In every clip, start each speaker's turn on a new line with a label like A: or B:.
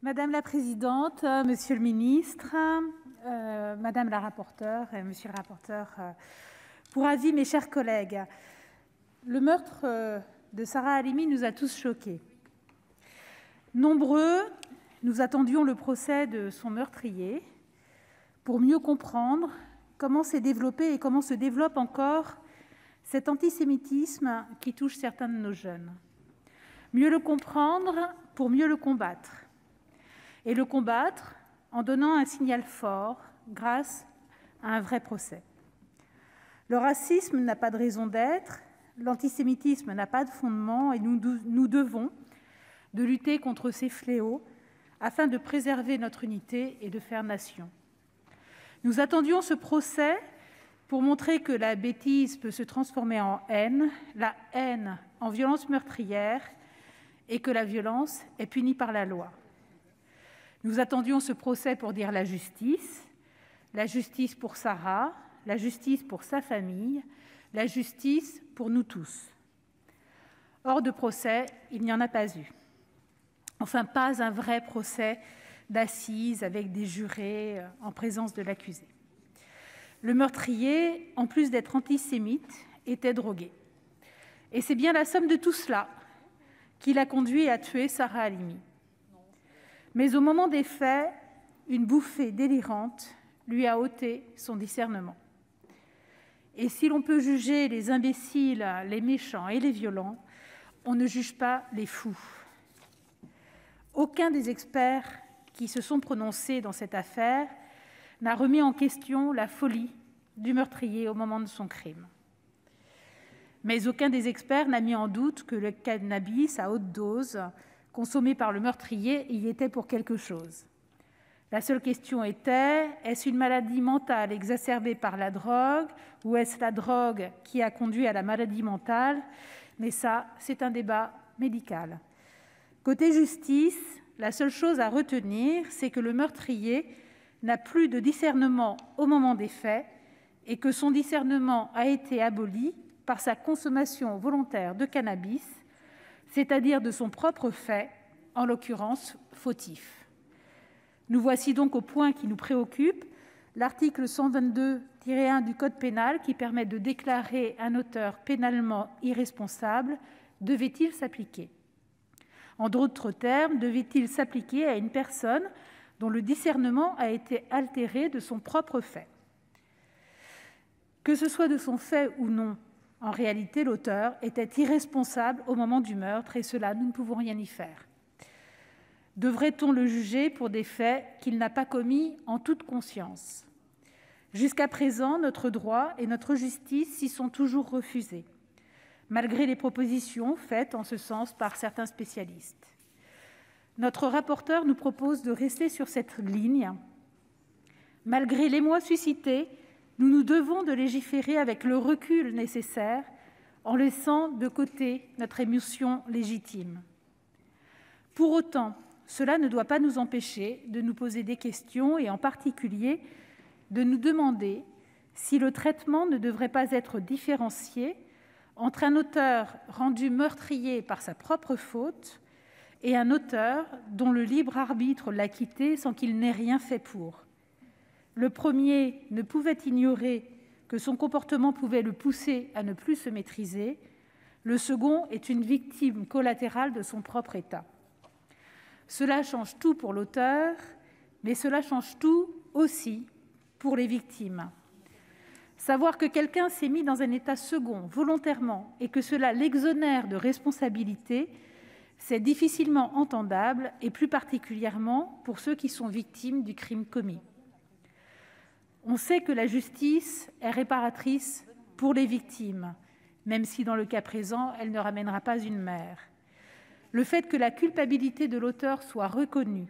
A: Madame la présidente, monsieur le ministre, madame la rapporteure et monsieur le rapporteur pour avis, mes chers collègues, le meurtre de Sarah Halimi nous a tous choqués. Nombreux, nous attendions le procès de son meurtrier pour mieux comprendre comment s'est développé et comment se développe encore cet antisémitisme qui touche certains de nos jeunes. Mieux le comprendre pour mieux le combattre. Et le combattre en donnant un signal fort grâce à un vrai procès. Le racisme n'a pas de raison d'être, l'antisémitisme n'a pas de fondement et nous devons de lutter contre ces fléaux afin de préserver notre unité et de faire nation. Nous attendions ce procès pour montrer que la bêtise peut se transformer en haine, la haine en violence meurtrière et que la violence est punie par la loi. Nous attendions ce procès pour dire la justice pour Sarah, la justice pour sa famille, la justice pour nous tous. Hors de procès, il n'y en a pas eu. Enfin, pas un vrai procès d'assises avec des jurés en présence de l'accusé. Le meurtrier, en plus d'être antisémite, était drogué. Et c'est bien la somme de tout cela qui l'a conduit à tuer Sarah Halimi. Mais au moment des faits, une bouffée délirante lui a ôté son discernement. Et si l'on peut juger les imbéciles, les méchants et les violents, on ne juge pas les fous. Aucun des experts qui se sont prononcés dans cette affaire n'a remis en question la folie du meurtrier au moment de son crime. Mais aucun des experts n'a mis en doute que le cannabis à haute dose consommé par le meurtrier y était pour quelque chose. La seule question était, est-ce une maladie mentale exacerbée par la drogue ou est-ce la drogue qui a conduit à la maladie mentale? Mais ça, c'est un débat médical. Côté justice, la seule chose à retenir, c'est que le meurtrier n'a plus de discernement au moment des faits et que son discernement a été aboli par sa consommation volontaire de cannabis, c'est-à-dire de son propre fait, en l'occurrence fautif. Nous voici donc au point qui nous préoccupe, l'article 122-1 du Code pénal qui permet de déclarer un auteur pénalement irresponsable, devait-il s'appliquer? En d'autres termes, devait-il s'appliquer à une personne dont le discernement a été altéré de son propre fait? Que ce soit de son fait ou non, en réalité, l'auteur était irresponsable au moment du meurtre et cela, nous ne pouvons rien y faire. Devrait-on le juger pour des faits qu'il n'a pas commis en toute conscience? Jusqu'à présent, notre droit et notre justice s'y sont toujours refusés, malgré les propositions faites en ce sens par certains spécialistes. Notre rapporteur nous propose de rester sur cette ligne. Malgré l'émoi suscité, nous nous devons de légiférer avec le recul nécessaire en laissant de côté notre émotion légitime. Pour autant, cela ne doit pas nous empêcher de nous poser des questions et en particulier de nous demander si le traitement ne devrait pas être différencié entre un auteur rendu meurtrier par sa propre faute et un auteur dont le libre arbitre l'a quitté sans qu'il n'ait rien fait pour. Le premier ne pouvait ignorer que son comportement pouvait le pousser à ne plus se maîtriser. Le second est une victime collatérale de son propre état. Cela change tout pour l'auteur, mais cela change tout aussi pour les victimes. Savoir que quelqu'un s'est mis dans un état second volontairement et que cela l'exonère de responsabilité, c'est difficilement entendable et plus particulièrement pour ceux qui sont victimes du crime commis. On sait que la justice est réparatrice pour les victimes, même si dans le cas présent, elle ne ramènera pas une mère. Le fait que la culpabilité de l'auteur soit reconnue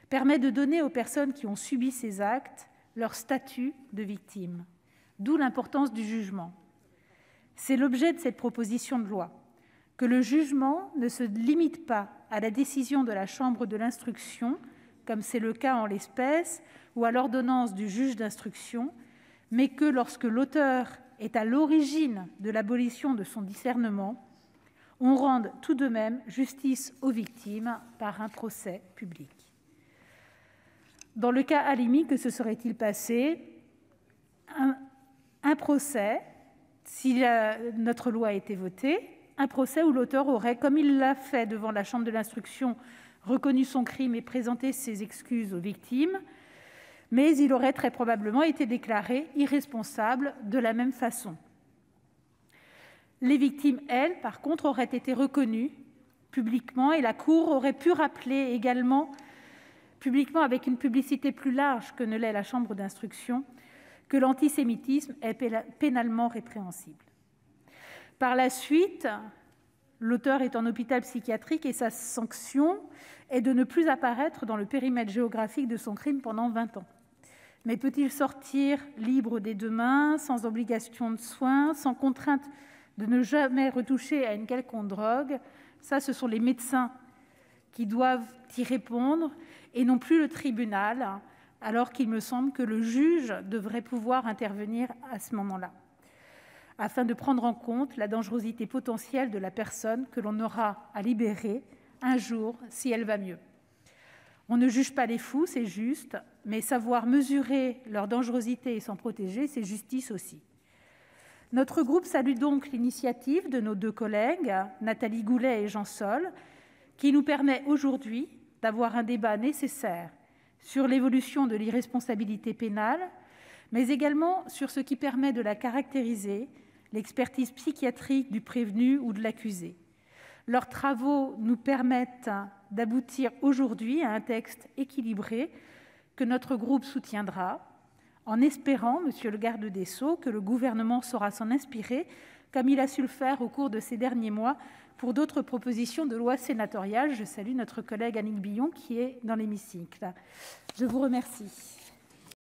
A: permet de donner aux personnes qui ont subi ces actes leur statut de victime, d'où l'importance du jugement. C'est l'objet de cette proposition de loi, que le jugement ne se limite pas à la décision de la chambre de l'instruction, comme c'est le cas en l'espèce, ou à l'ordonnance du juge d'instruction, mais que lorsque l'auteur est à l'origine de l'abolition de son discernement, on rende tout de même justice aux victimes par un procès public. Dans le cas Halimi, que se serait-il passé? Un procès, si notre loi a été votée, un procès où l'auteur aurait, comme il l'a fait devant la chambre de l'instruction, reconnu son crime et présenté ses excuses aux victimes, mais il aurait très probablement été déclaré irresponsable de la même façon. Les victimes, elles, par contre, auraient été reconnues publiquement et la Cour aurait pu rappeler également publiquement, avec une publicité plus large que ne l'est la chambre d'instruction, que l'antisémitisme est pénalement répréhensible. Par la suite, l'auteur est en hôpital psychiatrique et sa sanction est de ne plus apparaître dans le périmètre géographique de son crime pendant 20 ans. Mais peut-il sortir libre des deux mains, sans obligation de soins, sans contrainte de ne jamais retoucher à une quelconque drogue? Ça, ce sont les médecins qui doivent y répondre et non plus le tribunal, alors qu'il me semble que le juge devrait pouvoir intervenir à ce moment-là, afin de prendre en compte la dangerosité potentielle de la personne que l'on aura à libérer un jour si elle va mieux. On ne juge pas les fous, c'est juste, mais savoir mesurer leur dangerosité et s'en protéger, c'est justice aussi. Notre groupe salue donc l'initiative de nos deux collègues, Nathalie Goulet et Jean Sol, qui nous permet aujourd'hui d'avoir un débat nécessaire sur l'évolution de l'irresponsabilité pénale, mais également sur ce qui permet de la caractériser, l'expertise psychiatrique du prévenu ou de l'accusé. Leurs travaux nous permettent d'aboutir aujourd'hui à un texte équilibré que notre groupe soutiendra, en espérant, monsieur le garde des Sceaux, que le gouvernement saura s'en inspirer, comme il a su le faire au cours de ces derniers mois pour d'autres propositions de loi sénatoriales. Je salue notre collègue Annick Billon qui est dans l'hémicycle. Je vous remercie.